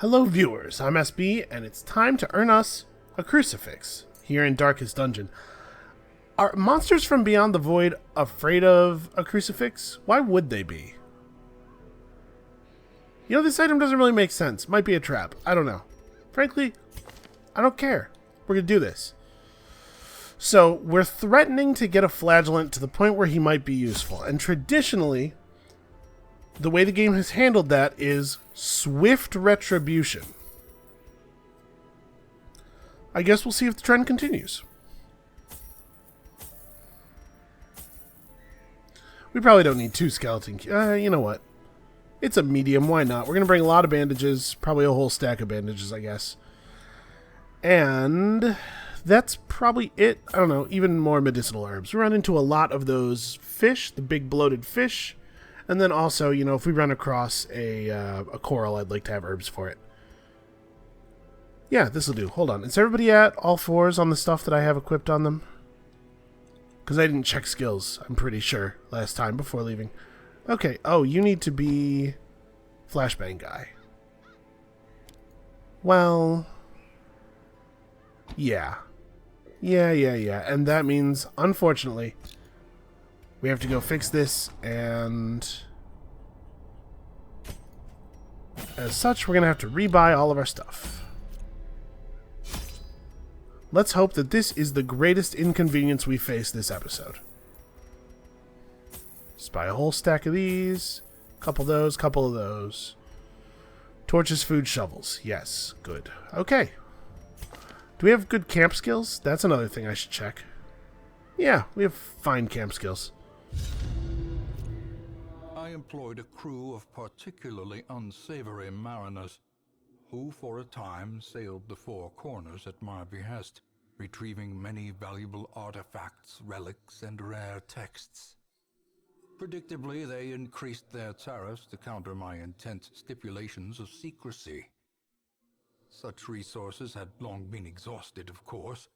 Hello viewers, I'm SB, and it's time to earn us a crucifix here in Darkest Dungeon. Are monsters from beyond the void afraid of a crucifix? Why would they be? You know, this item doesn't really make sense. Might be a trap. I don't know. Frankly, I don't care. We're gonna do this. So, we're threatening to get a flagellant to the point where he might be useful. And traditionally, the way the game has handled that is swift retribution. I guess we'll see if the trend continues. We probably don't need two skeleton... you know what? It's a medium, why not? We're going to bring a lot of bandages, probably a whole stack of bandages, I guess. And that's probably it. I don't know, even more medicinal herbs. We run into a lot of those fish, the big bloated fish. And then also, you know, if we run across a coral, I'd like to have herbs for it. Yeah, this will do. Hold on. Is everybody at all fours on the stuff that I have equipped on them? Because I didn't check skills, I'm pretty sure, last time before leaving. Okay. Oh, you need to be flashbang guy. Well, yeah. Yeah. And that means, unfortunately, we have to go fix this, and as such, we're going to have to rebuy all of our stuff. Let's hope that this is the greatest inconvenience we face this episode. Just buy a whole stack of these, couple of those, couple of those. Torches, food, shovels. Yes, good. Okay. Do we have good camp skills? That's another thing I should check. Yeah, we have fine camp skills. I employed a crew of particularly unsavory mariners, who for a time sailed the four corners at my behest, retrieving many valuable artifacts, relics, and rare texts. Predictably, they increased their tariffs to counter my intense stipulations of secrecy. Such resources had long been exhausted, of course,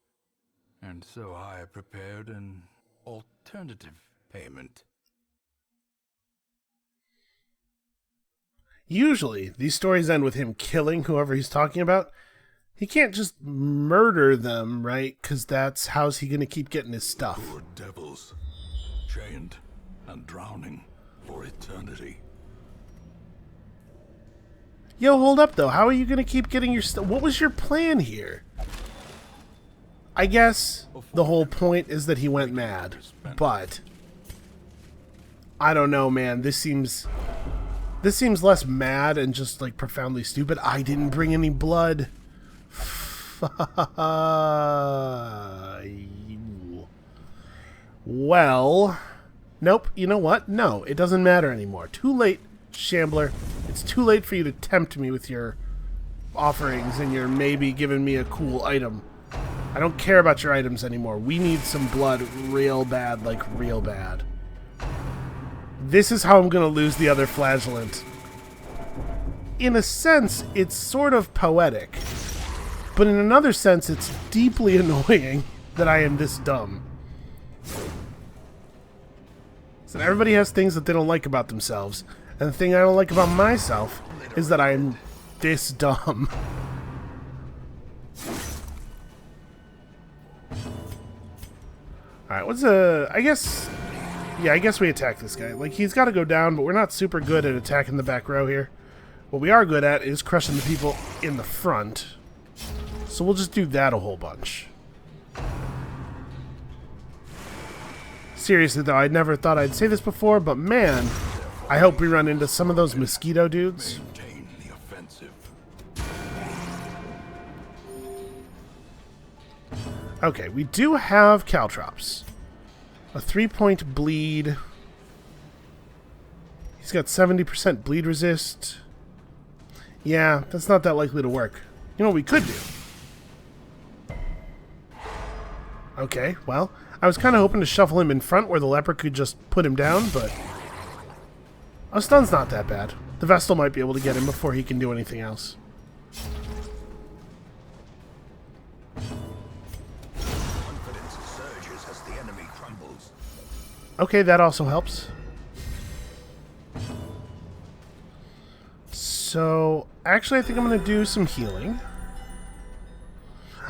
and so I prepared an alternative payment. Usually, these stories end with him killing whoever he's talking about. He can't just murder them, right? Because that's how's he going to keep getting his stuff. Poor devils, chained and drowning for eternity. Yo, hold up, though. How are you going to keep getting your stuff? What was your plan here? I guess the whole point is that he went mad, but I don't know, man. This seems less mad and just like profoundly stupid. I didn't bring any blood. Well, nope. You know what? No, it doesn't matter anymore. Too late, Shambler. It's too late for you to tempt me with your offerings and your maybe giving me a cool item. I don't care about your items anymore. We need some blood real bad, like real bad. This is how I'm going to lose the other flagellant. In a sense, it's sort of poetic. But in another sense, it's deeply annoying that I am this dumb. So everybody has things that they don't like about themselves. And the thing I don't like about myself is that I am this dumb. Alright, I guess we attack this guy. Like, he's got to go down, but we're not super good at attacking the back row here. What we are good at is crushing the people in the front. So we'll just do that a whole bunch. Seriously, though, I never thought I'd say this before, but man, I hope we run into some of those mosquito dudes. Maintain the offensive. Okay, we do have caltrops. A 3-point bleed. He's got 70% bleed resist. Yeah, that's not that likely to work. You know what we could do? Okay, well, I was kind of hoping to shuffle him in front where the leper could just put him down, but a stun's not that bad. The Vestal might be able to get him before he can do anything else. Confidence surges as the enemy crumbles. Okay, that also helps. So, actually, I think I'm going to do some healing.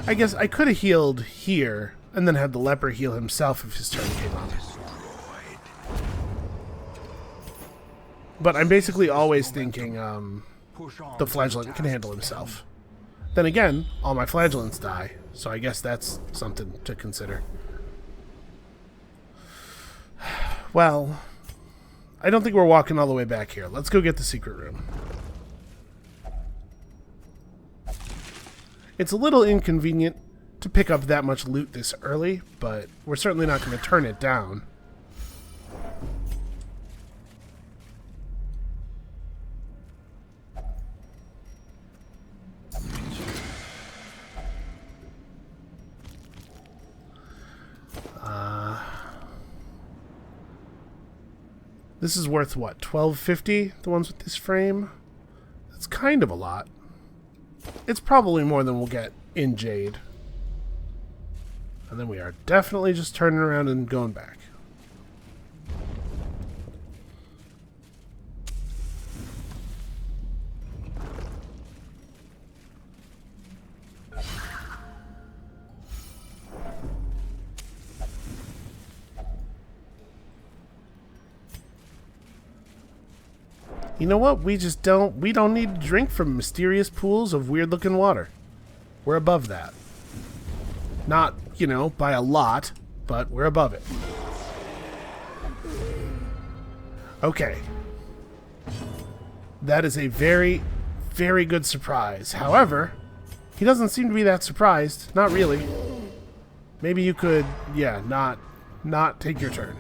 I guess I could have healed here, and then had the leper heal himself if his turn came up. But I'm basically always thinking the flagellant can handle himself. Then again, all my flagellants die, so I guess that's something to consider. Well, I don't think we're walking all the way back here. Let's go get the secret room. It's a little inconvenient to pick up that much loot this early, but we're certainly not going to turn it down. This is worth what, $12.50? The ones with this frame? That's kind of a lot. It's probably more than we'll get in Jade. And then we are definitely just turning around and going back. You know what? We don't need to drink from mysterious pools of weird-looking water. We're above that. Not, you know, by a lot, but we're above it. Okay. That is a very, very good surprise. However, he doesn't seem to be that surprised. Not really. Maybe you could, yeah, not take your turn.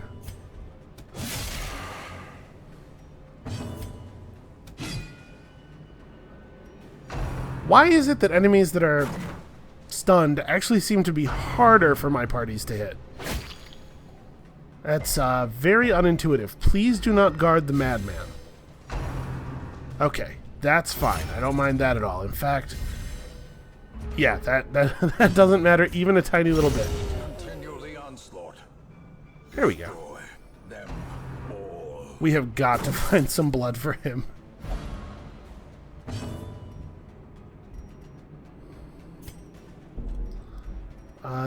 Why is it that enemies that are stunned actually seem to be harder for my parties to hit? That's very unintuitive. Please do not guard the madman. Okay, that's fine. I don't mind that at all. In fact, yeah, that doesn't matter even a tiny little bit. Continue the onslaught. Here we go. We have got to find some blood for him.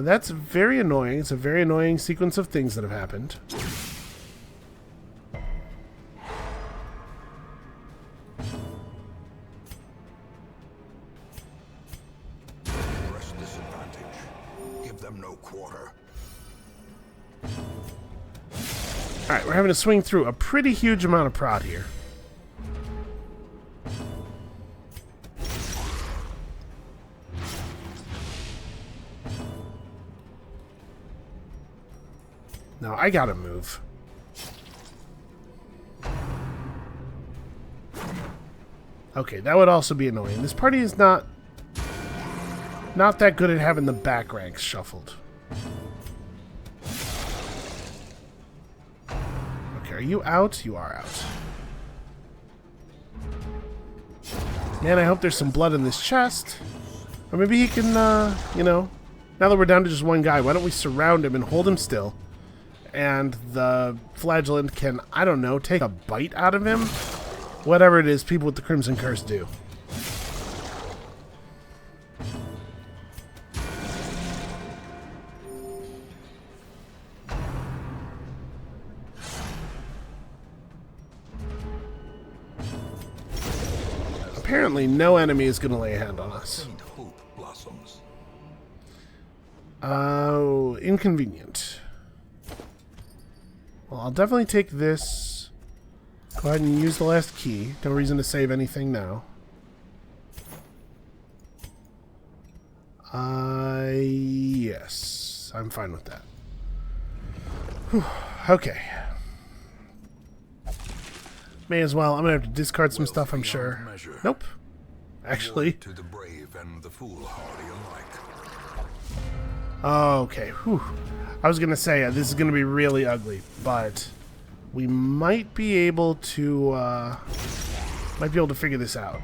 That's very annoying. It's a very annoying sequence of things that have happened. Press disadvantage. Give them no quarter. Alright, we're having to swing through a pretty huge amount of prod here. No, I gotta move. Okay, that would also be annoying. This party is not that good at having the back ranks shuffled. Okay, are you out? You are out. Man, I hope there's some blood in this chest. Or maybe he can, you know, now that we're down to just one guy, why don't we surround him and hold him still? And the flagellant can, I don't know, take a bite out of him? Whatever it is people with the Crimson Curse do. Apparently no enemy is going to lay a hand on us. Hope blossoms. Oh, inconvenient. Well, I'll definitely take this. Go ahead and use the last key. No reason to save anything now. Yes. I'm fine with that. Whew. Okay. May as well. I'm going to have to discard some stuff, I'm sure. Nope. Actually. To the brave and the foolhardy alike. Okay. Whew. I was going to say, this is going to be really ugly, but we might be able to figure this out.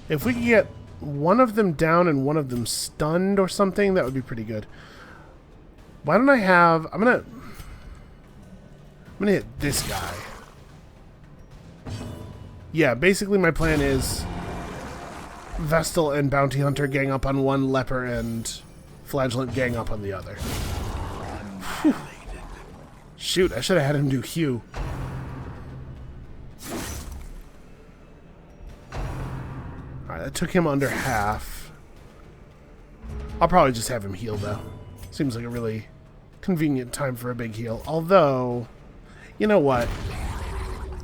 If we could get one of them down and one of them stunned or something, that would be pretty good. Why don't I have... I'm gonna hit this guy. Yeah, basically my plan is Vestal and Bounty Hunter gang up on one, Leper and Flagellant gang up on the other. Whew. Shoot, I should have had him do Hugh. Alright, that took him under half. I'll probably just have him heal, though. Seems like a really convenient time for a big heal. Although, you know what?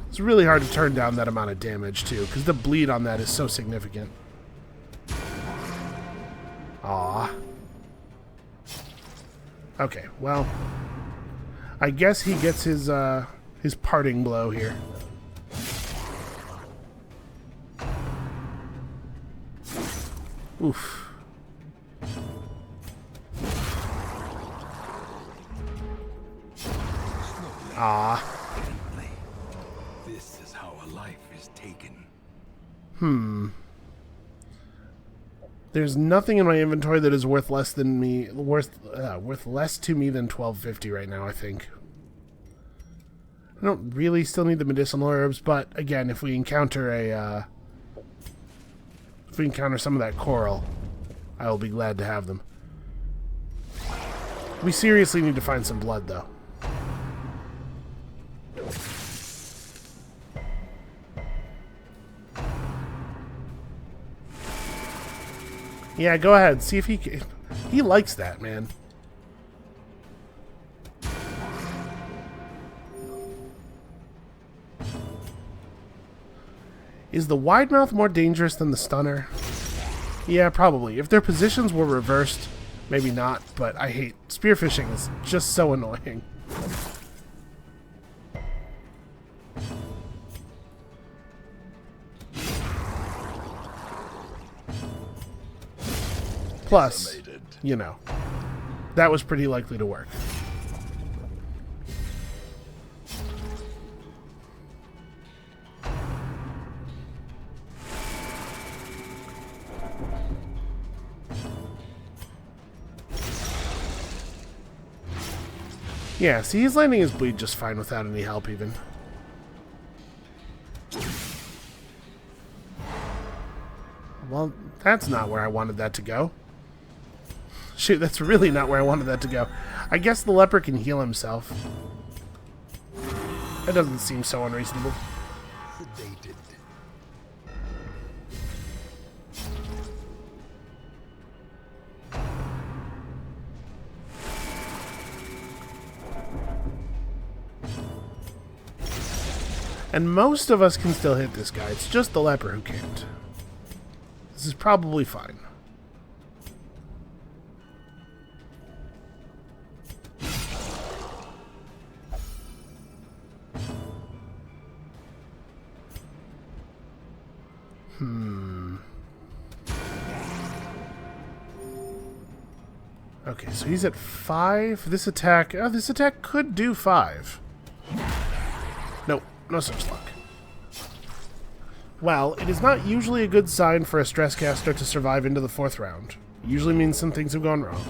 It's really hard to turn down that amount of damage, too, because the bleed on that is so significant. Aw. Okay, well, I guess he gets his parting blow here. Oof. Ah. This is how a life is taken. There's nothing in my inventory that is worth less than me, worth less to me than 1250 right now, I think. I don't really still need the medicinal herbs, but again, if we encounter some of that coral, I will be glad to have them. We seriously need to find some blood, though. Yeah, go ahead. See if he likes that, man. Is the wide mouth more dangerous than the stunner? Yeah, probably. If their positions were reversed, maybe not, but I hate spearfishing. Is just so annoying. Plus, you know, that was pretty likely to work. Yeah, see, he's landing his bleed just fine without any help even. Well, that's not where I wanted that to go. Shoot, that's really not where I wanted that to go. I guess the leper can heal himself. That doesn't seem so unreasonable. Sedated. And most of us can still hit this guy. It's just the leper who can't. This is probably fine. Okay, so he's at 5. This attack could do 5. Nope, no such luck. Well, it is not usually a good sign for a stress caster to survive into the 4th round. It usually means some things have gone wrong.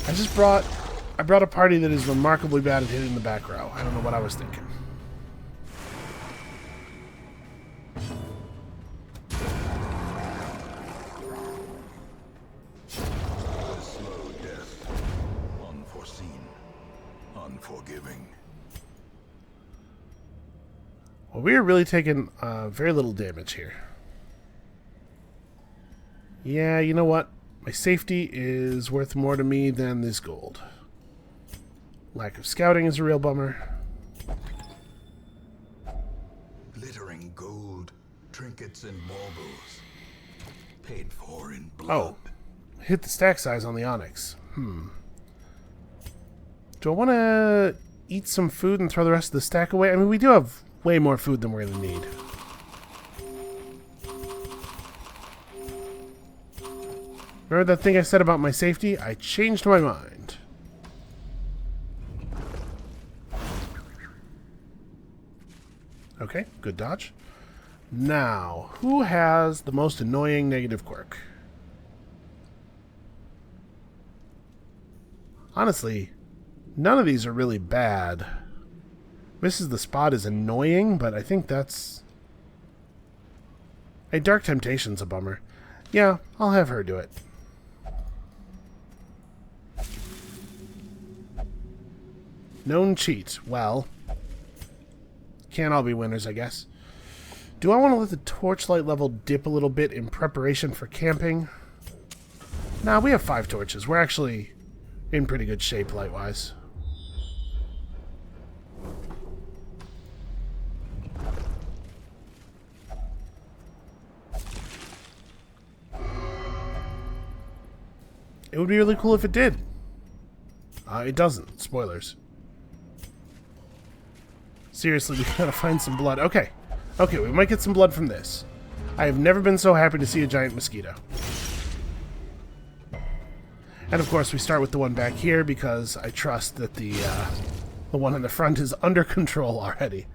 I brought a party that is remarkably bad at hitting the back row. I don't know what I was thinking. Well, we are really taking very little damage here. Yeah, you know what? My safety is worth more to me than this gold. Lack of scouting is a real bummer. Glittering gold, trinkets and baubles. Paid for in blood. Oh, hit the stack size on the onyx. Do I want to eat some food and throw the rest of the stack away? I mean, we do have way more food than we're going to need. Remember that thing I said about my safety? I changed my mind. Okay, good dodge. Now, who has the most annoying negative quirk? Honestly, none of these are really bad. Misses the spot is annoying, but I think that's Hey, Dark Temptation's a bummer. Yeah, I'll have her do it. Known cheat. Well, can't all be winners, I guess. Do I want to let the torchlight level dip a little bit in preparation for camping? Nah, we have 5 torches. We're actually in pretty good shape light-wise. It would be really cool if it did. It doesn't. Spoilers. Seriously, we gotta find some blood. Okay. Okay, we might get some blood from this. I have never been so happy to see a giant mosquito. And of course, we start with the one back here because I trust that the one in the front is under control already.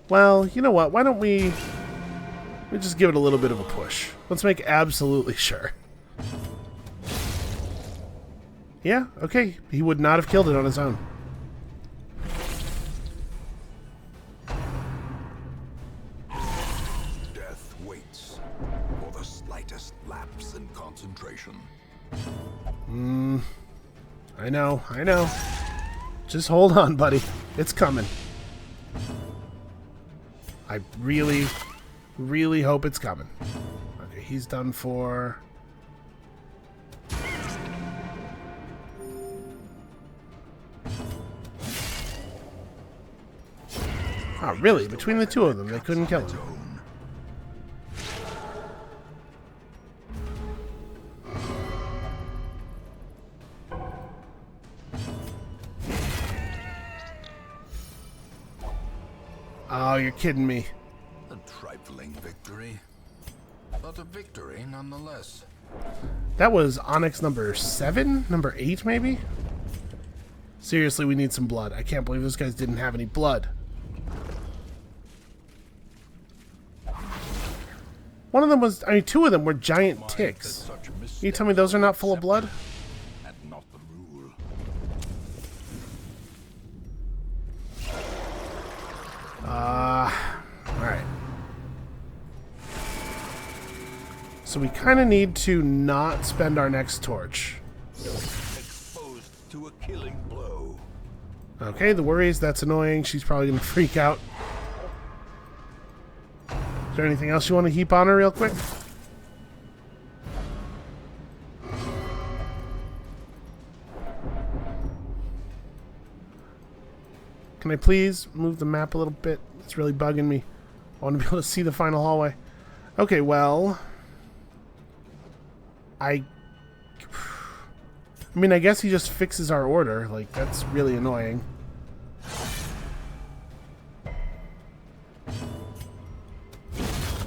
Well, you know what? Why don't we just give it a little bit of a push. Let's make absolutely sure. Yeah, okay. He would not have killed it on his own. Death waits for the slightest lapse in concentration. I know, I know. Just hold on, buddy. It's coming. I really, really hope it's coming. Okay, he's done for... Oh, really? Between the two of them, they couldn't kill him. Oh, you're kidding me. A trifling victory, but a victory nonetheless. That was Onyx number 7? Number 8, maybe? Seriously, we need some blood. I can't believe those guys didn't have any blood. One of them was... I mean, 2 of them were giant ticks. You tell me those are not full of blood? And not the rule. Alright. So we kind of need to not spend our next torch. Exposed to a killing blow. Okay, the worry is that's annoying. She's probably going to freak out. Is there anything else you want to heap on her real quick? Can I please move the map a little bit? It's really bugging me. I want to be able to see the final hallway. Okay, well... I mean, I guess he just fixes our order. Like, that's really annoying.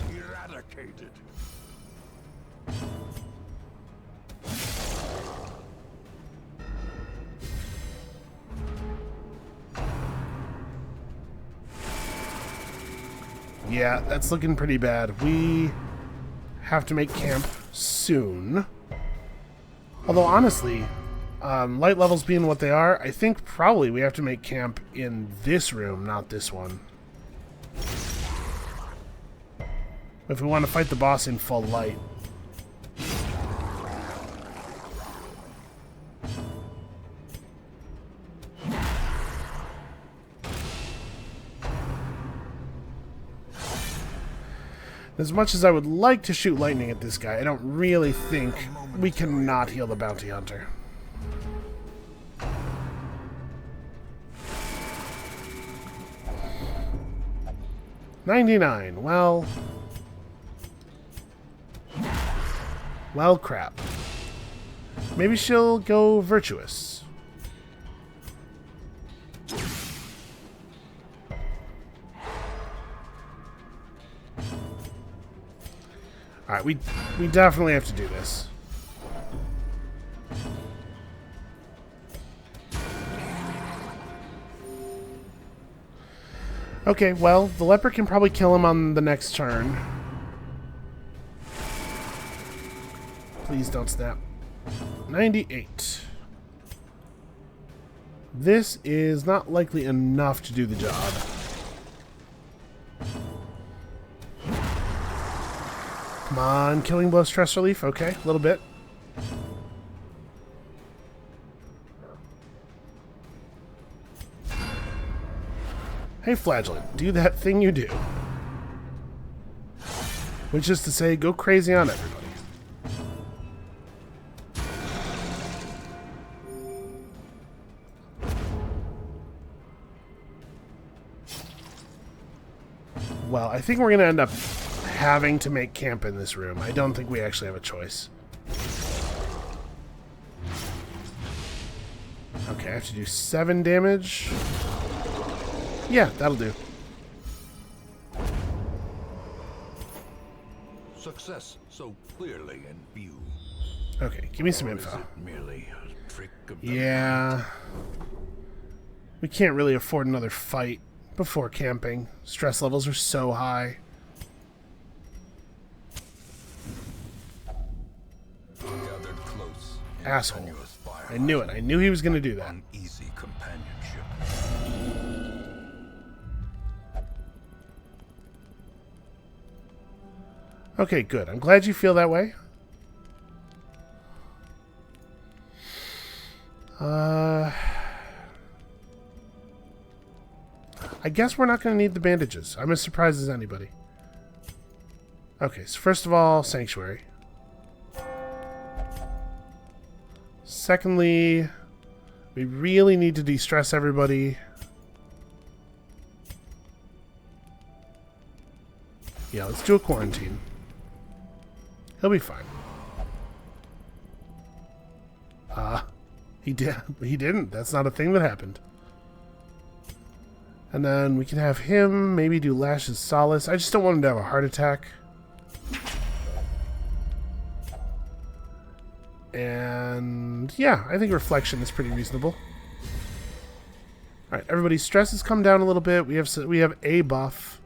Eradicated. Yeah, that's looking pretty bad. We have to make camp soon. Although, honestly, light levels being what they are, I think probably we have to make camp in this room, not this one. If we want to fight the boss in full light. As much as I would like to shoot lightning at this guy, I don't really think we cannot heal the bounty hunter. $99. Well, crap. Maybe she'll go virtuous. Alright, we definitely have to do this. Okay, well, the leper can probably kill him on the next turn. Please don't snap. 98. This is not likely enough to do the job. Come on, killing blow stress relief. Okay, a little bit. Hey, Flagellant, do that thing you do. Which is to say, go crazy on everybody. Well, I think we're going to end up having to make camp in this room. I don't think we actually have a choice. Okay, I have to do 7 damage. Yeah, that'll do. Success so clearly in view. Okay, give me some Or is info. it merely a trick of the Yeah. We can't really afford another fight before camping. Stress levels are so high. gathered close in Asshole. tenuous fire. I knew it. I knew he was going to do that. Uneasy companionship. Okay, good. I'm glad you feel that way. I guess we're not going to need the bandages. I'm as surprised as anybody. Okay, so first of all, Sanctuary. Secondly, we really need to de-stress everybody. Yeah, let's do a quarantine. He'll be fine. He didn't. That's not a thing that happened. And then we can have him maybe do Lash's Solace. I just don't want him to have a heart attack. And yeah, I think Reflection is pretty reasonable. All right, everybody's stress has come down a little bit. We have a buff.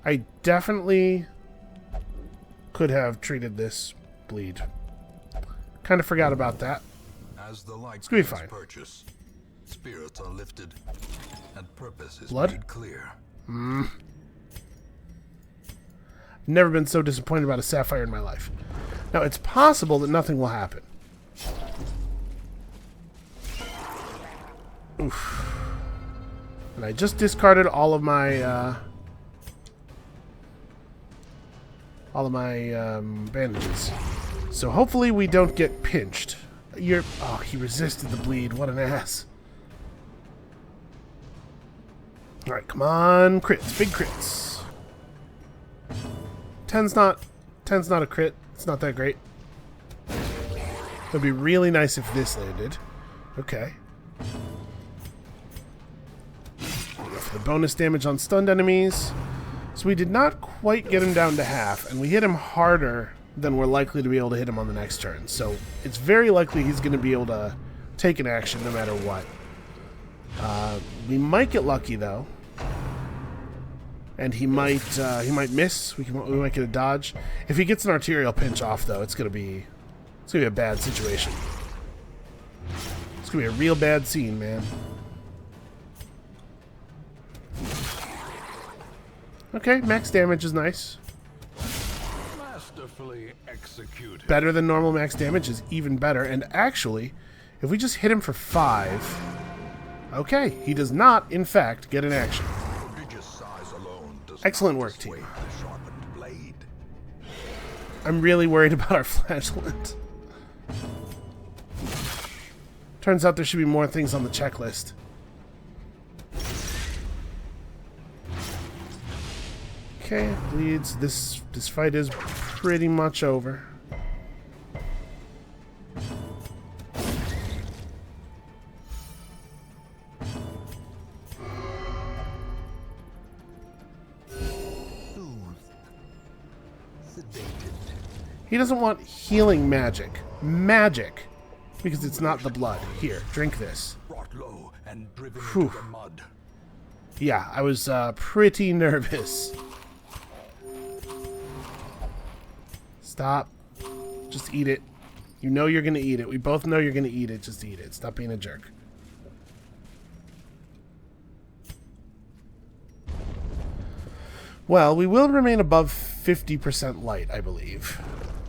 I definitely could have treated this bleed. Kind of forgot about that. As the light gonna be gains fine. purchase, spirits are lifted, and purpose is Blood? made clear. Never been so disappointed about a sapphire in my life. Now, it's possible that nothing will happen. Oof. And I just discarded all of my bandages. So hopefully we don't get pinched. Oh, he resisted the bleed. What an ass. Alright, come on. Crits. Big crits. 10's not a crit. It's not that great. It would be really nice if this landed. Okay. For the bonus damage on stunned enemies. So we did not quite get him down to half, and we hit him harder than we're likely to be able to hit him on the next turn. So it's very likely he's going to be able to take an action no matter what. We might get lucky though, and he might miss. We might get a dodge. If he gets an arterial pinch off though, it's gonna be a bad situation. It's gonna be a real bad scene, man. Okay, max damage is nice. Masterfully executed. Better than normal max damage is even better. And actually, if we just hit him for 5, okay, he does not, in fact, get an action. Prodigious size alone does Excellent not work, team. dissuade the sharpened blade. I'm really worried about our Flagellant. Turns out there should be more things on the checklist. Okay, bleeds. This fight is pretty much over. He doesn't want healing magic. Magic. Because it's not the blood. Here, drink this. Brought low and driven Whew. into the mud. Yeah, I was pretty nervous. Stop. Just eat it. You know you're going to eat it. We both know you're going to eat it. Just eat it. Stop being a jerk. Well, we will remain above 50% light, I believe.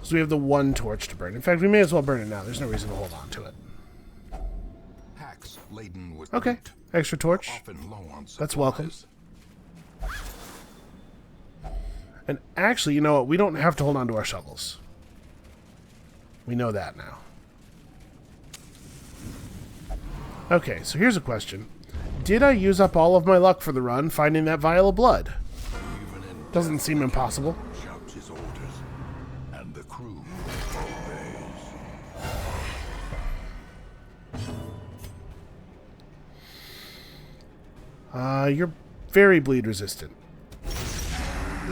So we have the one torch to burn. In fact, we may as well burn it now. There's no reason to hold on to it. Packs laden with Okay, loot extra torch. are often low on That's welcome. supplies. And actually, you know what? We don't have to hold on to our shovels. We know that now. Okay, so here's a question. Did I use up all of my luck for the run finding that vial of blood? Even in Doesn't seem impossible. shouts his orders, and the crew obeys. You're very bleed resistant.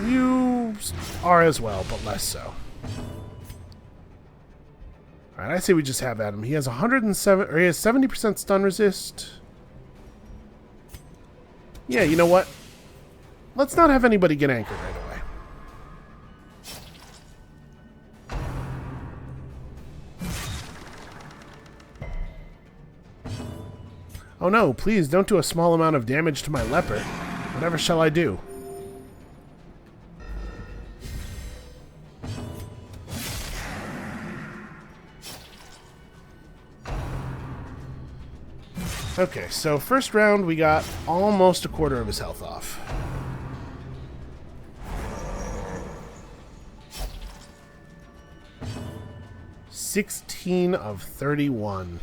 You are as well, but less so. Alright, I say we just have at him. He has 107, or he has 70% stun resist. Yeah, you know what? Let's not have anybody get anchored right away. Oh no, please don't do a small amount of damage to my leper. Whatever shall I do? Okay, so first round we got almost a quarter of his health off. $16 of 31.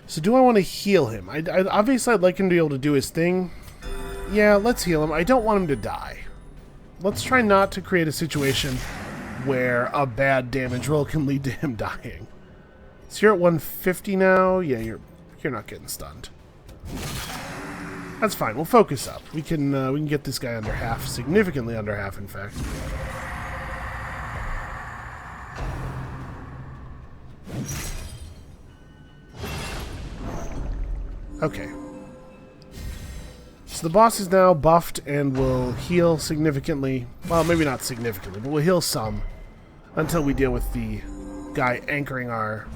So do I want to heal him? Obviously I'd like him to be able to do his thing. Yeah, let's heal him. I don't want him to die. Let's try not to create a situation where a bad damage roll can lead to him dying. So you're at 150 now. Yeah, you're not getting stunned. That's fine. We'll focus up. We can get this guy under half, significantly under half, in fact. Okay. So the boss is now buffed and will heal significantly. Well, maybe not significantly, but we'll heal some until we deal with the guy anchoring our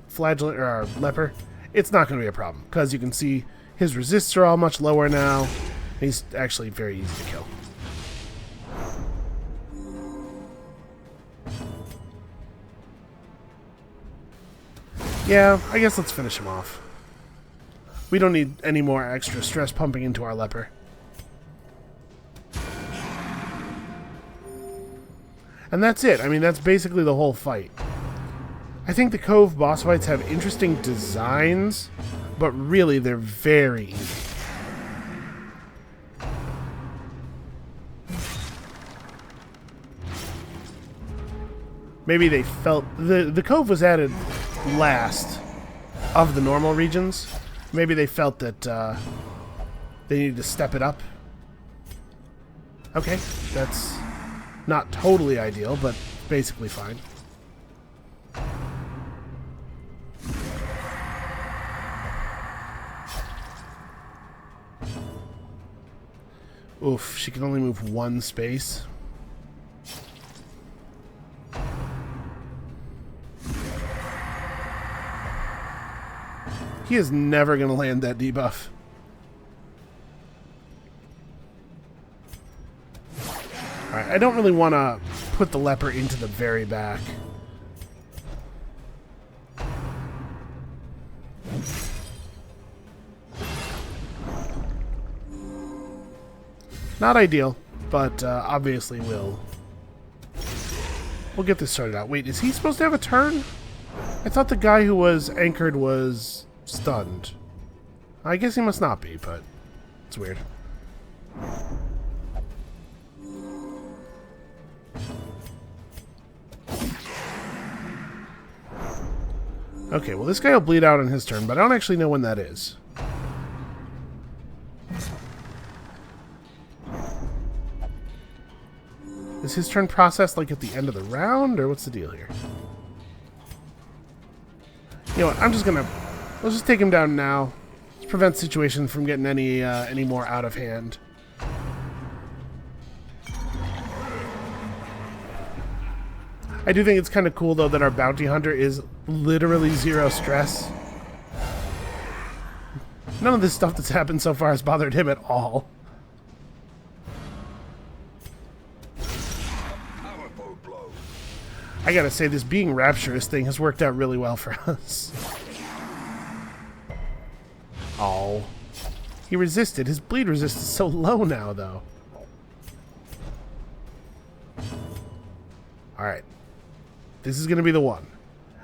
flagellant or our leper. It's not going to be a problem because you can see his resists are all much lower now. He's actually very easy to kill. Yeah, I guess let's finish him off. We don't need any more extra stress pumping into our leper. And that's it. I mean, that's basically the whole fight. I think the Cove boss fights have interesting designs, but really they're very easy. Maybe they felt... The Cove was added last of the normal regions. Maybe they felt that they needed to step it up. Okay, that's not totally ideal, but basically fine. Oof, she can only move one space. He is never going to land that debuff. Alright, I don't really want to put the leper into the very back. Not ideal, but obviously we'll get this started out. Wait, is he supposed to have a turn? I thought the guy who was anchored was stunned. I guess he must not be, but it's weird. Okay, well this guy will bleed out on his turn, but I don't actually know when that is. Is his turn processed like at the end of the round, or what's the deal here? You know what, I'm just gonna... Let's just take him down now. Let's prevent the situation from getting any more out of hand. I do think it's kind of cool, though, that our bounty hunter is literally zero stress. None of this stuff that's happened so far has bothered him at all. I gotta say, this being rapturous thing has worked out really well for us. Oh. He resisted. His bleed resist is so low now, though. Alright. This is gonna be the one.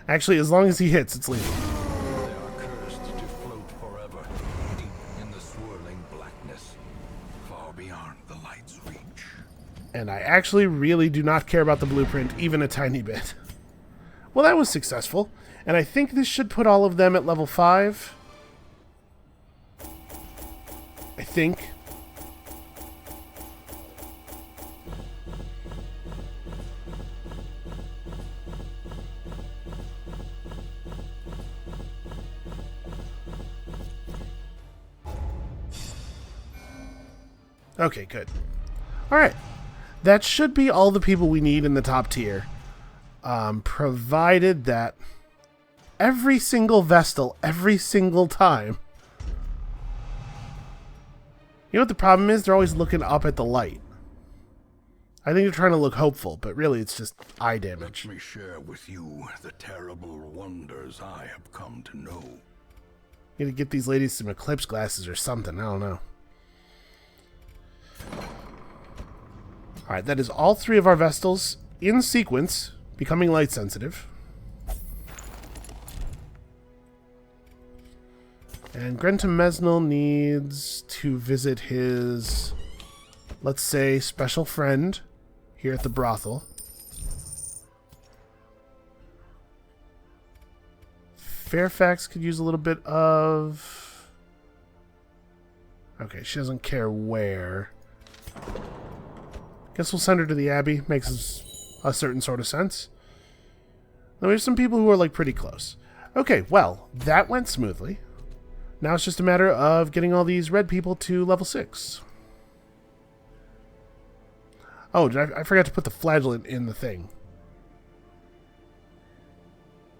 Actually, as long as he hits, it's lethal. They are cursed to float forever, deep in the swirling blackness, far beyond the light's reach. And I actually really do not care about the blueprint, even a tiny bit. Well, that was successful. And I think this should put all of them at level 5. I think. Okay, good. Alright. That should be all the people we need in the top tier. Provided that every single Vestal, every single time... You know what the problem is? They're always looking up at the light. I think they're trying to look hopeful, but really it's just eye damage. Let me share with you the terrible wonders I have come to know. You gotta get these ladies some eclipse glasses or something, I don't know. Alright, that is all 3 of our Vestals in sequence, becoming light sensitive. And Grenton Mesnil needs to visit his, let's say, special friend here at the brothel. Fairfax could use a little bit of... Okay, she doesn't care where. Guess we'll send her to the Abbey. Makes a certain sort of sense. Now we have some people who are, like, pretty close. Okay, well, that went smoothly. Now it's just a matter of getting all these red people to level 6. Oh, I forgot to put the flagellant in the thing.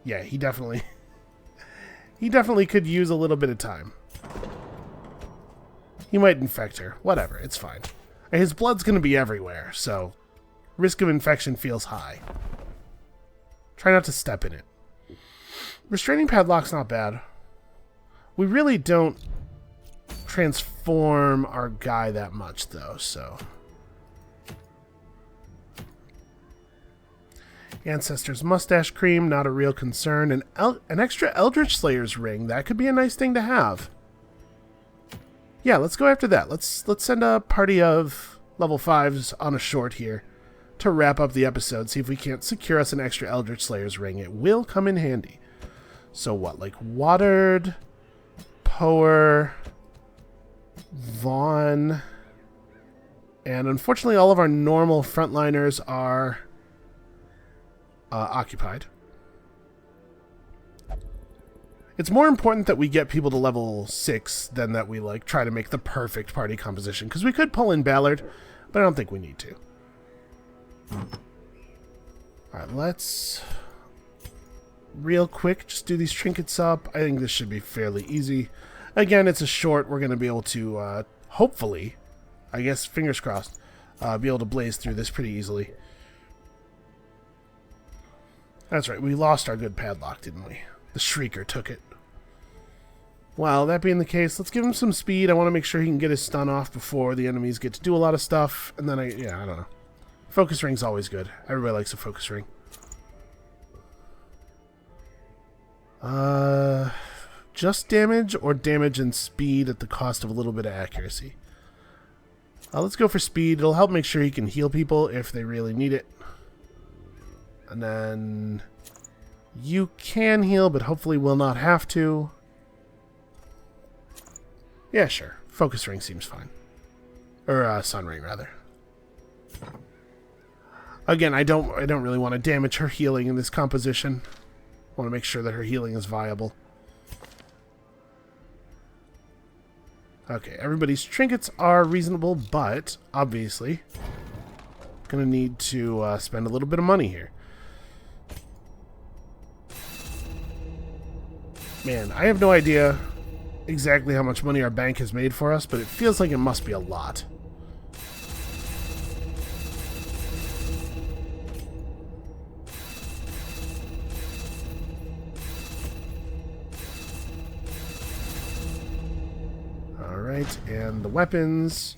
Yeah, he definitely... he definitely could use a little bit of time. He might infect her. Whatever, it's fine. And his blood's going to be everywhere, so risk of infection feels high. Try not to step in it. Restraining padlock's not bad. We really don't transform our guy that much, though, so... Ancestor's mustache cream, not a real concern. An extra Eldritch Slayer's ring, that could be a nice thing to have. Yeah, let's go after that. Let's send a party of level 5s on a short here to wrap up the episode, see if we can't secure us an extra Eldritch Slayer's ring. It will come in handy. So what, like Watered... Poer, Vaughn, and unfortunately all of our normal frontliners are occupied. It's more important that we get people to level 6 than that we like try to make the perfect party composition, because we could pull in Ballard, but I don't think we need to. Alright, let's real quick just do these trinkets up. I think this should be fairly easy. Again, it's a short. We're going to be able to, hopefully, I guess, fingers crossed, be able to blaze through this pretty easily. That's right, we lost our good padlock, didn't we? The Shrieker took it. Well, that being the case, let's give him some speed. I want to make sure he can get his stun off before the enemies get to do a lot of stuff. And then I don't know. Focus ring's always good. Everybody likes a focus ring. Just damage or damage and speed at the cost of a little bit of accuracy? Let's go for speed. It'll help make sure he can heal people if they really need it. And then you can heal, but hopefully will not have to. Yeah, sure. Focus ring seems fine. Or sun ring, rather. Again, I don't really want to damage her healing in this composition. I want to make sure that her healing is viable. Okay, everybody's trinkets are reasonable, but obviously gonna need to spend a little bit of money here. Man, I have no idea exactly how much money our bank has made for us, but it feels like it must be a lot. Alright, and the weapons.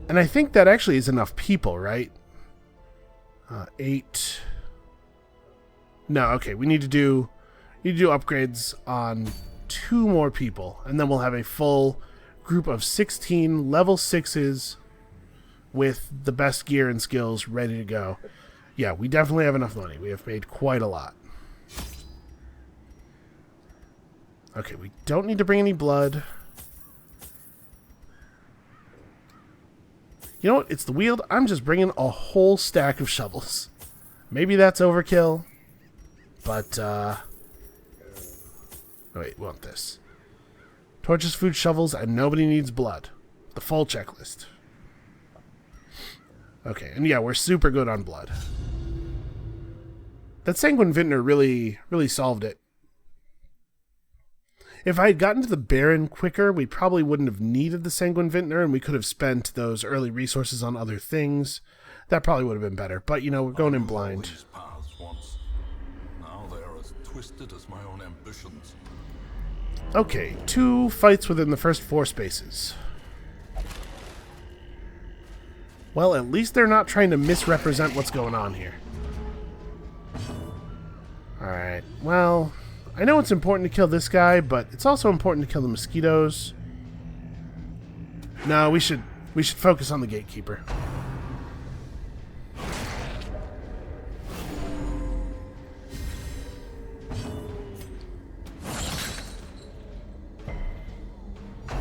And I think that actually is enough people, right? 8. No, okay, we need to do upgrades on 2 more people, and then we'll have a full group of 16 level 6s with the best gear and skills ready to go. Yeah, we definitely have enough money. We have made quite a lot. Okay, we don't need to bring any blood. You know what? It's the Weald. I'm just bringing a whole stack of shovels. Maybe that's overkill, but, oh, wait, we want this. Torches, food, shovels, and nobody needs blood. The full checklist. Okay, and yeah, we're super good on blood. That Sanguine Vintner really solved it. If I had gotten to the Baron quicker, we probably wouldn't have needed the Sanguine Vintner, and we could have spent those early resources on other things. That probably would have been better. But, you know, we're going in blind. Now they are as twisted as my own ambitions. Okay, 2 fights within the first 4 spaces. Well, at least they're not trying to misrepresent what's going on here. Alright, well, I know it's important to kill this guy, but it's also important to kill the mosquitoes. No, we should focus on the gatekeeper.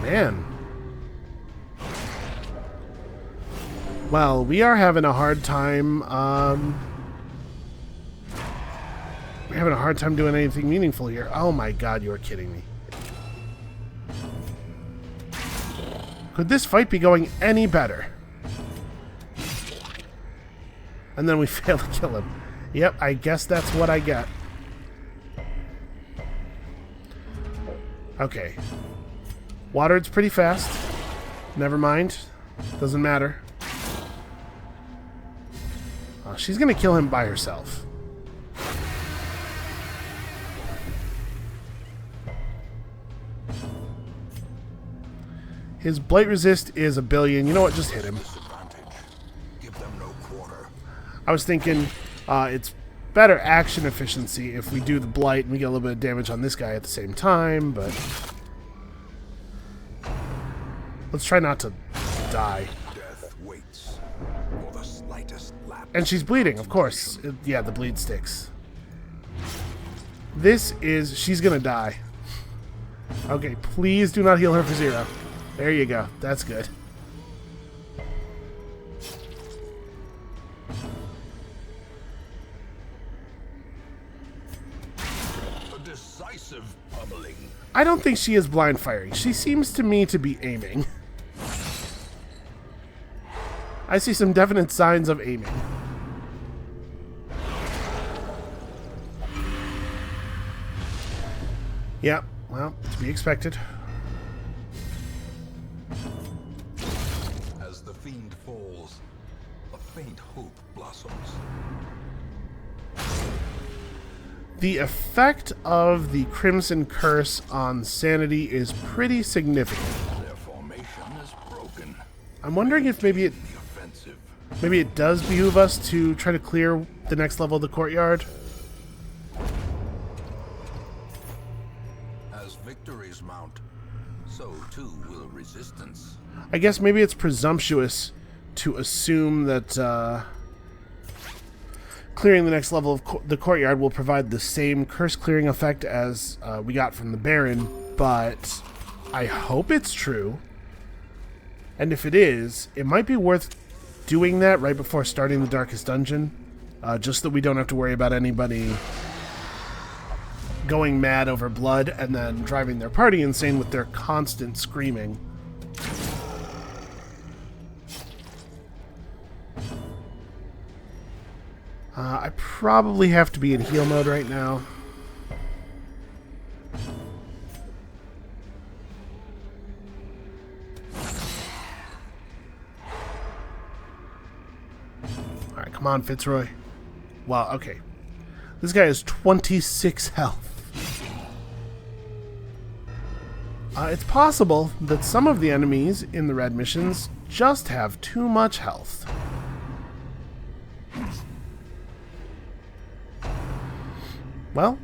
Man. Well, we are having a hard time, we're having a hard time doing anything meaningful here. Oh my god, you are kidding me. Could this fight be going any better? And then we fail to kill him. Yep, I guess that's what I get. Okay. Watered's pretty fast. Never mind. Doesn't matter. She's gonna kill him by herself. His blight resist is 1 billion. You know what? Just hit him. I was thinking it's better action efficiency if we do the blight and we get a little bit of damage on this guy at the same time, but let's try not to die. And she's bleeding, of course. Yeah, the bleed sticks. She's gonna die. Okay, please do not heal her for 0. There you go. That's good. A decisive pummeling. I don't think she is blind firing. She seems to me to be aiming. I see some definite signs of aiming. Yeah, well, to be expected. As the fiend falls, a faint hope blossoms. The effect of the Crimson Curse on sanity is pretty significant. Their formation is broken. I'm wondering if maybe it does behoove us to try to clear the next level of the courtyard. As victories mount, so too will resistance. I guess maybe it's presumptuous to assume that clearing the next level of the courtyard will provide the same curse clearing effect as we got from the Baron, but I hope it's true. And if it is, it might be worth doing that right before starting the Darkest Dungeon, just so that we don't have to worry about anybody going mad over blood and then driving their party insane with their constant screaming. I probably have to be in heal mode right now. Alright, come on, Fitzroy. Wow, okay. This guy has 26 health. It's possible that some of the enemies in the red missions just have too much health. Well,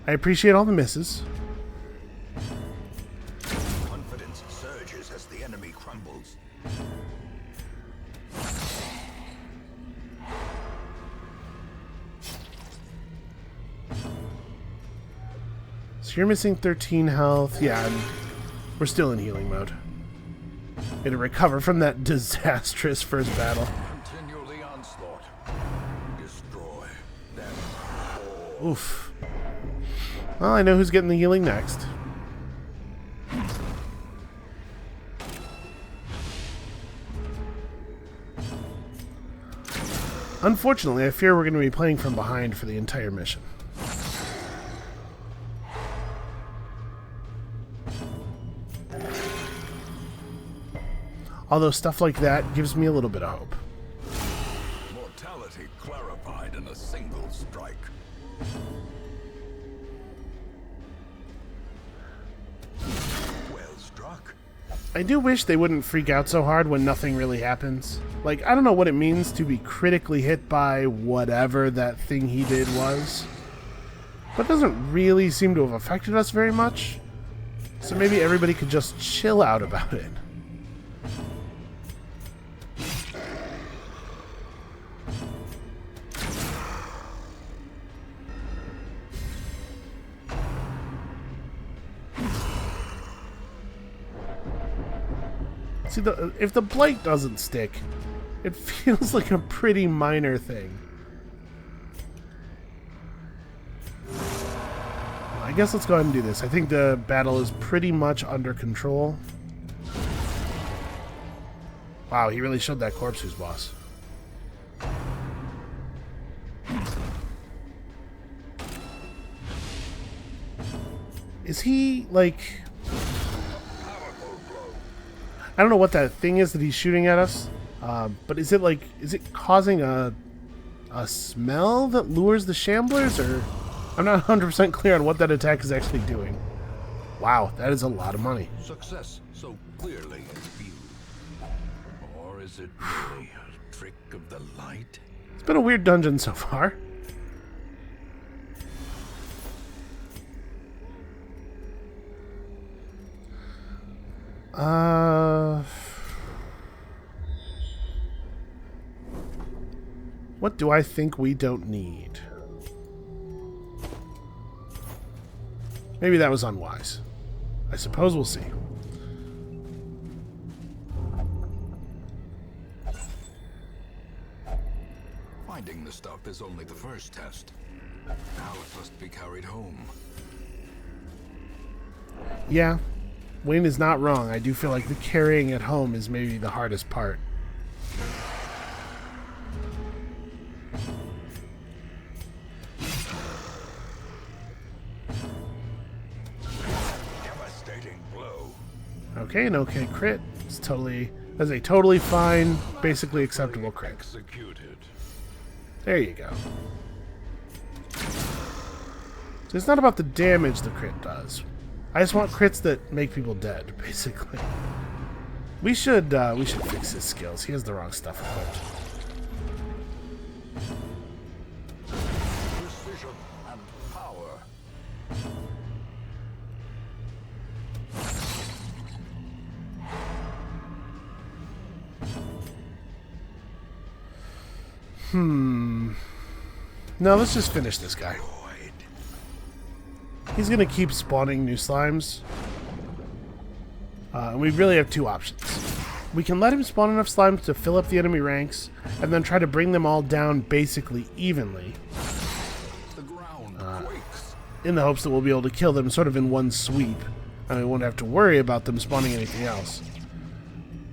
I appreciate all the misses. Confidence surges as the enemy crumbles. So you're missing 13 health. Yeah, and we're still in healing mode. Gonna recover from that disastrous first battle. Continue the onslaught. Destroy them all. Oof. Well, I know who's getting the healing next. Unfortunately, I fear we're going to be playing from behind for the entire mission. Although stuff like that gives me a little bit of hope. Mortality clarified in a single strike. Well struck. I do wish they wouldn't freak out so hard when nothing really happens. Like, I don't know what it means to be critically hit by whatever that thing he did was. But it doesn't really seem to have affected us very much. So maybe everybody could just chill out about it. See, if the blight doesn't stick, it feels like a pretty minor thing. I guess let's go ahead and do this. I think the battle is pretty much under control. Wow, he really showed that corpse who's boss. Is he, like... I don't know what that thing is that he's shooting at us, but is it like, is it causing a smell that lures the shamblers, or I'm not 100% clear on what that attack is actually doing. Wow, that is a lot of money. Success so clearly in view. Or is it really a trick of the light? It's been a weird dungeon so far. What do I think we don't need? Maybe that was unwise. I suppose we'll see. Finding the stuff is only the first test. Now it must be carried home. Yeah, Wayne is not wrong. I do feel like the carrying at home is maybe the hardest part. Devastating blow. Okay, an okay crit. It's totally, that's a totally fine, basically acceptable crit. Executed. There you go. So it's not about the damage the crit does. I just want crits that make people dead, basically. We should fix his skills. He has the wrong stuff equipped. Precision and power. No, let's just finish this guy. He's gonna keep spawning new slimes. And we really have two options. We can let him spawn enough slimes to fill up the enemy ranks, and then try to bring them all down basically evenly, The ground quakes. in the hopes that we'll be able to kill them sort of in one sweep, and we won't have to worry about them spawning anything else.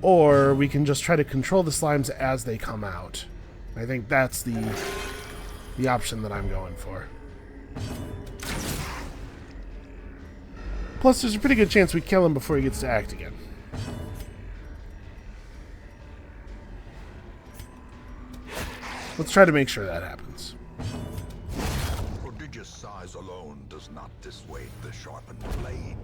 Or we can just try to control the slimes as they come out. I think that's the option that I'm going for. Plus, there's a pretty good chance we kill him before he gets to act again. Let's try to make sure that happens. Prodigious size alone does not dissuade the sharpened blade.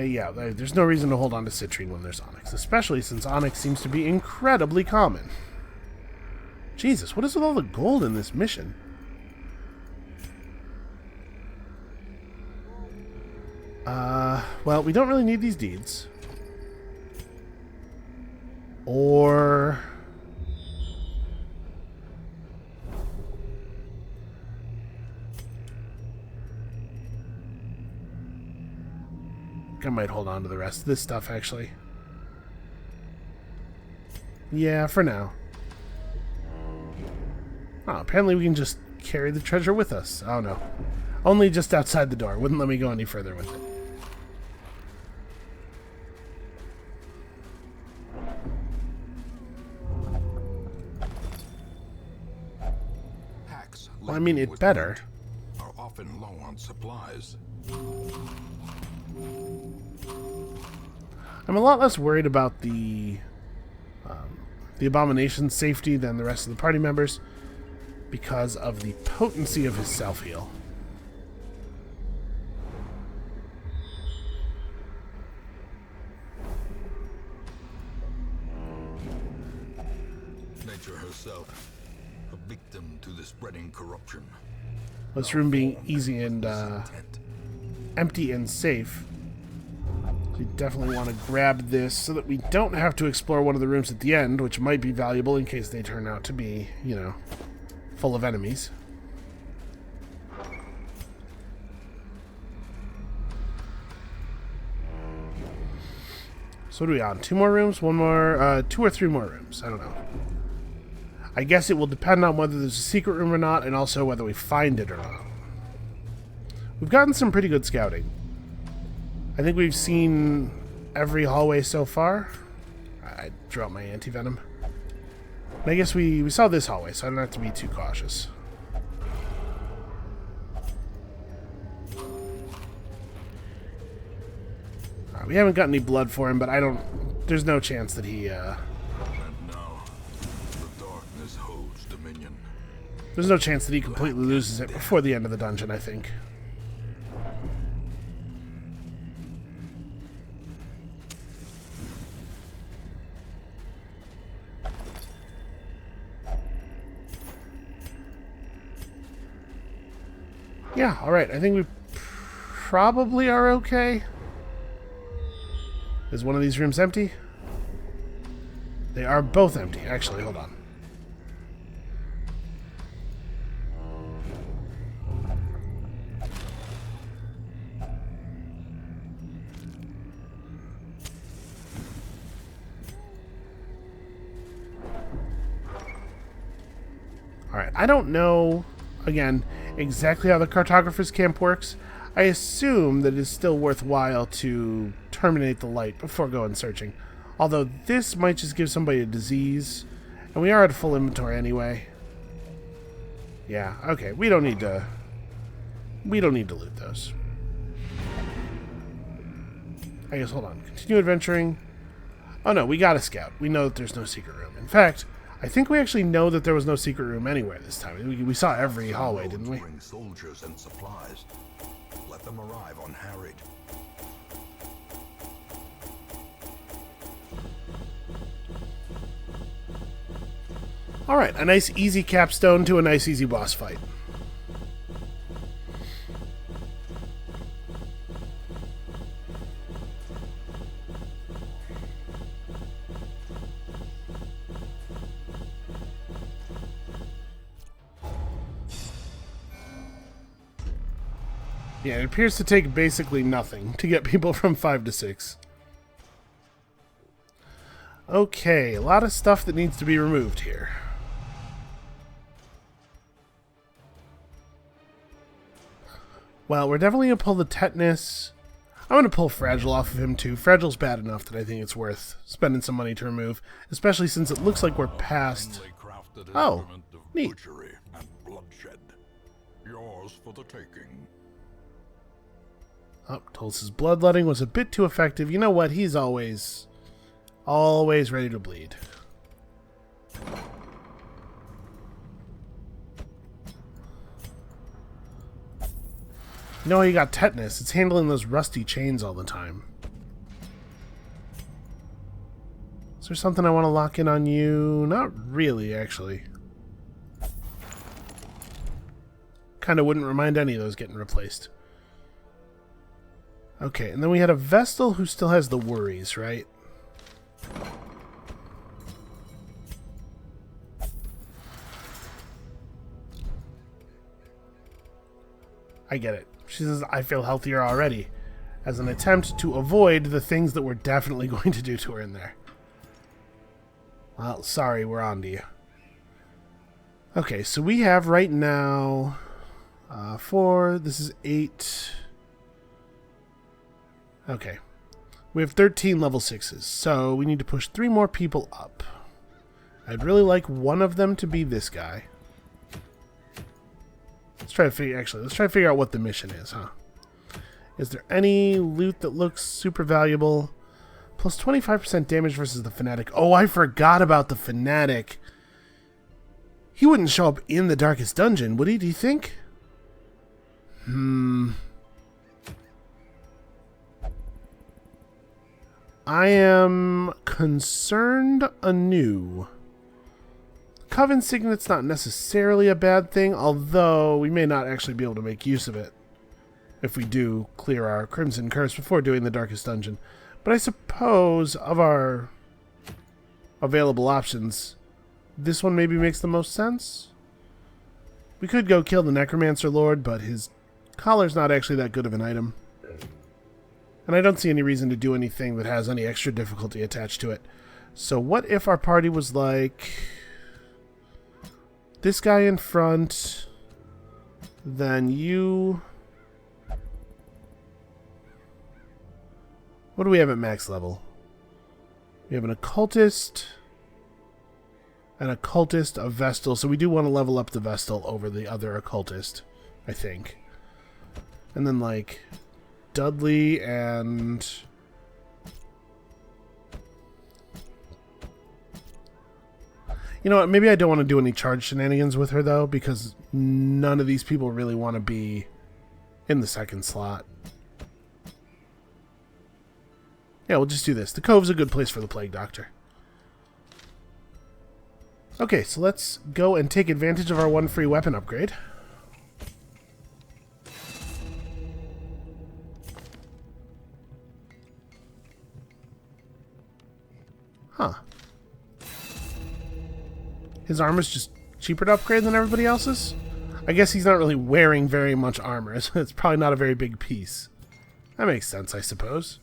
Yeah, there's no reason to hold on to citrine when there's onyx, especially since onyx seems to be incredibly common. Jesus, what is with all the gold in this mission? Well, we don't really need these deeds. Or... I might hold on to the rest of this stuff, actually. Yeah, for now. Oh, apparently we can just carry the treasure with us. Oh, no. Only just outside the door. Wouldn't let me go any further with it. Well, I mean, it better. Are often low on supplies. I'm a lot less worried about the Abomination's safety than the rest of the party members because of the potency of his self-heal. Nature herself, a victim to the spreading corruption. This room being easy and empty and safe. We definitely want to grab this so that we don't have to explore one of the rooms at the end, which might be valuable in case they turn out to be, you know, full of enemies. So what are we on? 2 more rooms? 1 more? 2 or 3 more rooms? I don't know. I guess it will depend on whether there's a secret room or not, and also whether we find it or not. We've gotten some pretty good scouting. I think we've seen every hallway so far. I drew out my anti-venom. I guess we saw this hallway, so I don't have to be too cautious. We haven't got any blood for him, but I don't... There's no chance that he... And now, the darkness holds dominion. There's no chance that he completely loses it before the end of the dungeon, I think. Yeah, alright. I think we probably are okay. Is one of these rooms empty? They are both empty. Actually, hold on. Alright, I don't know, again, exactly how the cartographer's camp works. I assume that it is still worthwhile to terminate the light before going searching. Although this might just give somebody a disease, and we are at full inventory anyway. Yeah, okay, we don't need to loot those. I guess, hold on. Continue adventuring. Oh no, we got a scout. We know that there's no secret room. In fact, I think we actually know that there was no secret room anywhere this time. We saw every hallway, didn't we? Bring soldiers and supplies. Let them arrive unharried. Alright, a nice easy capstone to a nice easy boss fight. Yeah, it appears to take basically nothing to get people from 5 to 6. Okay, a lot of stuff that needs to be removed here. Well, we're definitely going to pull the tetanus. I'm going to pull Fragile off of him too. Fragile's bad enough that I think it's worth spending some money to remove, especially since it looks like we're past... Oh, neat. Butchery and bloodshed. Yours for the taking. Oh, Tulsa's bloodletting was a bit too effective. You know what? He's always ready to bleed. No, you got tetanus. It's handling those rusty chains all the time. Is there something I want to lock in on you? Not really, actually. Kind of wouldn't remind any of those getting replaced. Okay, and then we had a Vestal who still has the worries, right? I get it. She says, I feel healthier already, as an attempt to avoid the things that we're definitely going to do to her in there. Well, sorry, we're on to you. Okay, so we have right now 4, this is 8. Okay. We have 13 level 6s, so we need to push 3 more people up. I'd really like one of them to be this guy. Let's try to figure out what the mission is, huh? Is there any loot that looks super valuable? Plus 25% damage versus the Fanatic. Oh, I forgot about the Fanatic. He wouldn't show up in the Darkest Dungeon, would he, do you think? I am concerned anew. Coven Signet's not necessarily a bad thing, although we may not actually be able to make use of it if we do clear our Crimson Curse before doing the Darkest Dungeon. But I suppose of our available options, this one maybe makes the most sense. We could go kill the Necromancer Lord, but his collar's not actually that good of an item. And I don't see any reason to do anything that has any extra difficulty attached to it. So what if our party was like... this guy in front, then you... What do we have at max level? We have an Occultist, a Vestal, so we do want to level up the Vestal over the other Occultist, I think. And then, like, Dudley and... You know what, maybe I don't want to do any charge shenanigans with her, though, because none of these people really want to be in the second slot. Yeah, we'll just do this. The Cove's a good place for the Plague Doctor. Okay, so let's go and take advantage of our one free weapon upgrade. Huh. His armor's just cheaper to upgrade than everybody else's? I guess he's not really wearing very much armor, so it's probably not a very big piece. That makes sense, I suppose.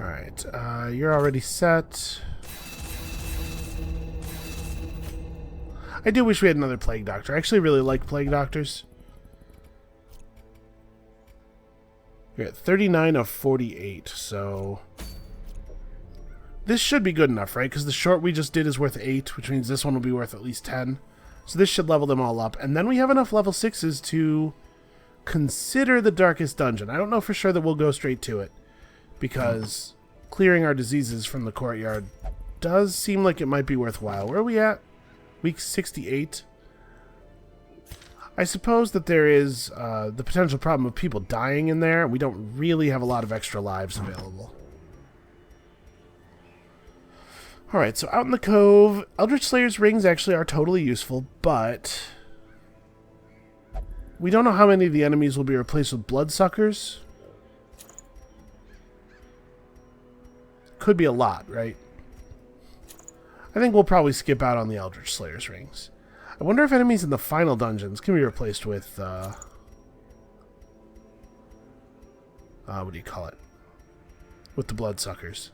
Alright, you're already set. I do wish we had another Plague Doctor. I actually really like Plague Doctors. You're at 39 of 48, so... this should be good enough, right? Because the short we just did is worth 8, which means this one will be worth at least 10. So this should level them all up. And then we have enough level 6s to consider the Darkest Dungeon. I don't know for sure that we'll go straight to it, because clearing our diseases from the courtyard does seem like it might be worthwhile. Where are we at? Week 68? I suppose that there is the potential problem of people dying in there. We don't really have a lot of extra lives available. Alright, so out in the Cove, Eldritch Slayer's rings actually are totally useful, but we don't know how many of the enemies will be replaced with Bloodsuckers. Could be a lot, right? I think we'll probably skip out on the Eldritch Slayer's rings. I wonder if enemies in the final dungeons can be replaced with, what do you call it? With the Bloodsuckers.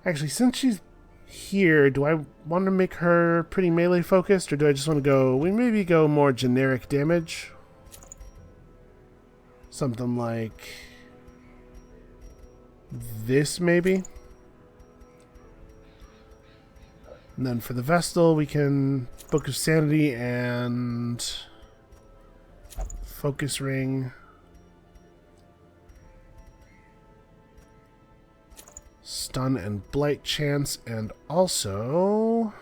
Actually, since she's here, do I want to make her pretty melee focused, or do I just want to go, we maybe go more generic damage? Something like this, maybe? And then for the Vestal, we can Book of Sanity and Focus Ring. Stun and Blight Chance, and also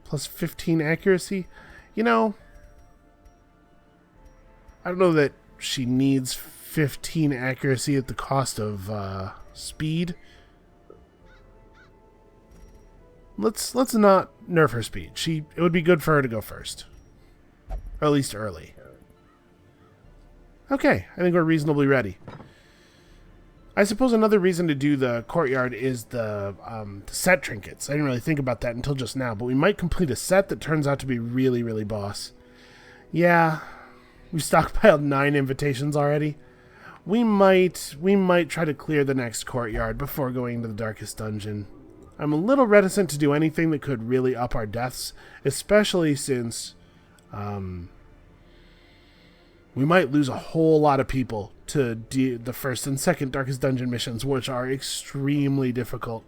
plus 15 accuracy. You know, I don't know that she needs 15 accuracy at the cost of speed. Let's not nerf her speed. It would be good for her to go first, or at least early. Okay, I think we're reasonably ready. I suppose another reason to do the courtyard is the set trinkets. I didn't really think about that until just now, but we might complete a set that turns out to be really, really boss. Yeah, we've stockpiled 9 invitations already. We might try to clear the next courtyard before going to the darkest dungeon. I'm a little reticent to do anything that could really up our deaths, especially since we might lose a whole lot of people to the first and second Darkest Dungeon missions, which are extremely difficult.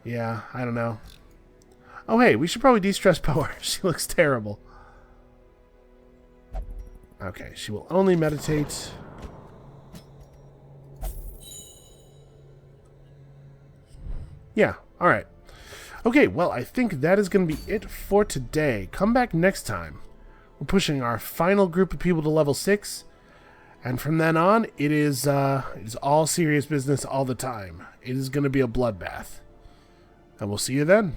Yeah, I don't know. Oh, hey, we should probably de-stress Power. She looks terrible. Okay, she will only meditate. Yeah, alright. Okay, well, I think that is going to be it for today. Come back next time. We're pushing our final group of people to level 6. And from then on, it is all serious business all the time. It is going to be a bloodbath. And we'll see you then.